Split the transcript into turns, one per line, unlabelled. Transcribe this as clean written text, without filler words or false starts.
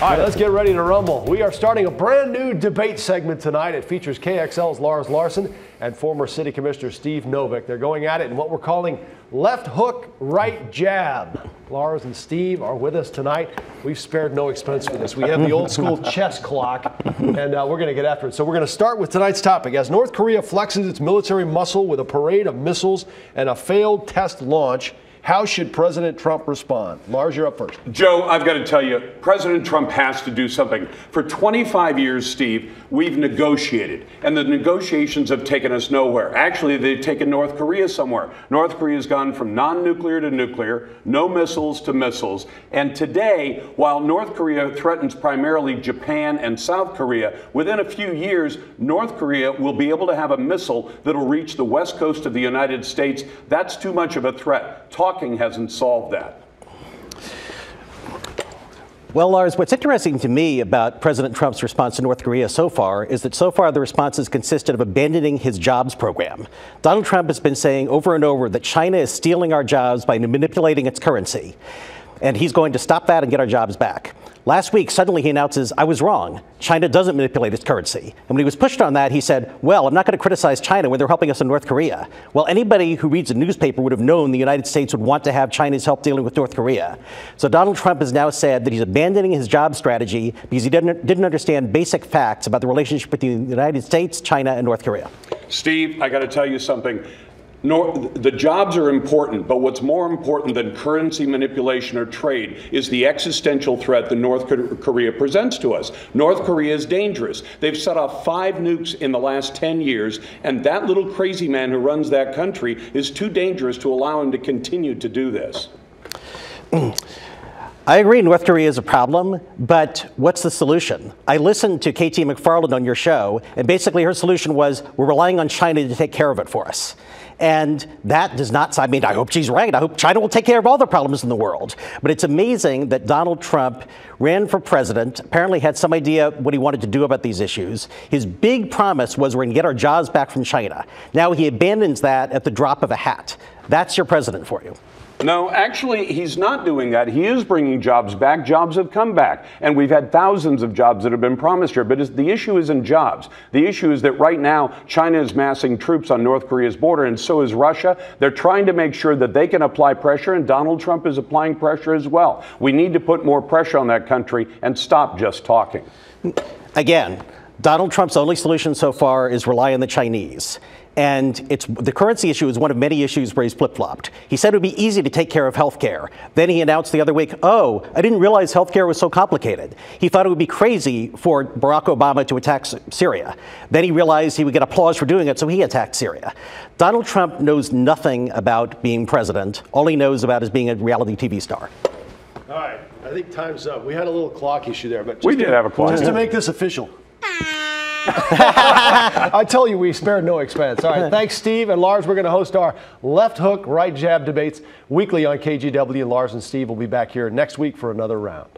All right, let's get ready to rumble. We are starting a brand new debate segment tonight. It features KXL's Lars Larson and former City Commissioner Steve Novick. They're going at it in what we're calling left hook, right jab. Lars and Steve are with us tonight. We've spared no expense for this. We have the old school chess clock, and we're going to get after it. So we're going to start with tonight's topic. As North Korea flexes its military muscle with a parade of missiles and a failed test launch, how should President Trump respond? Lars, you're up first.
Joe, I've got to tell you, President Trump has to do something. For 25 years, Steve, we've negotiated, and the negotiations have taken us nowhere. Actually, they've taken North Korea somewhere. North Korea's gone from non-nuclear to nuclear, no missiles to missiles. And today, while North Korea threatens primarily Japan and South Korea, within a few years, North Korea will be able to have a missile that'll reach the west coast of the United States. That's too much of a threat. Talking hasn't solved that.
Well, Lars, what's interesting to me about President Trump's response to North Korea so far is that so far the response has consisted of abandoning his jobs program. Donald Trump has been saying over and over that China is stealing our jobs by manipulating its currency, and he's going to stop that and get our jobs back. Last week, suddenly he announces, I was wrong. China doesn't manipulate its currency. And when he was pushed on that, he said, well, I'm not going to criticize China when they're helping us in North Korea. Well, anybody who reads a newspaper would have known the United States would want to have China's help dealing with North Korea. So Donald Trump has now said that he's abandoning his job strategy because he didn't understand basic facts about the relationship between the United States, China, and North Korea.
Steve, I got to tell you something. The jobs are important, but what's more important than currency manipulation or trade is the existential threat that North Korea presents to us. North Korea is dangerous. They've set off 5 nukes in the last 10 years, and that little crazy man who runs that country is too dangerous to allow him to continue to do this.
I agree North Korea is a problem, but what's the solution? I listened to KT McFarland on your show, and basically her solution was we're relying on China to take care of it for us. And that does not, I mean, I hope she's right. I hope China will take care of all the problems in the world. But it's amazing that Donald Trump ran for president, apparently had some idea what he wanted to do about these issues. His big promise was we're going to get our jobs back from China. Now he abandons that at the drop of a hat. That's your president for you.
No, actually, he's not doing that. He is bringing jobs back. Jobs have come back. And we've had thousands of jobs that have been promised here. But the issue isn't jobs. The issue is that right now, China is massing troops on North Korea's border, and so is Russia. They're trying to make sure that they can apply pressure, and Donald Trump is applying pressure as well. We need to put more pressure on that country and stop just talking.
Again, Donald Trump's only solution so far is rely on the Chinese. And the currency issue is one of many issues where he's flip-flopped. He said it would be easy to take care of health care. Then he announced the other week, oh, I didn't realize health care was so complicated. He thought it would be crazy for Barack Obama to attack Syria. Then he realized he would get applause for doing it, so he attacked Syria. Donald Trump knows nothing about being president. All he knows about is being a reality TV star.
All right, I think time's up. We had a little clock issue there, but
we did have a clock.
Just to make this official. I tell you, we spared no expense. All right, thanks, Steve and Lars. We're going to host our left hook, right jab debates weekly on KGW. Lars and Steve will be back here next week for another round.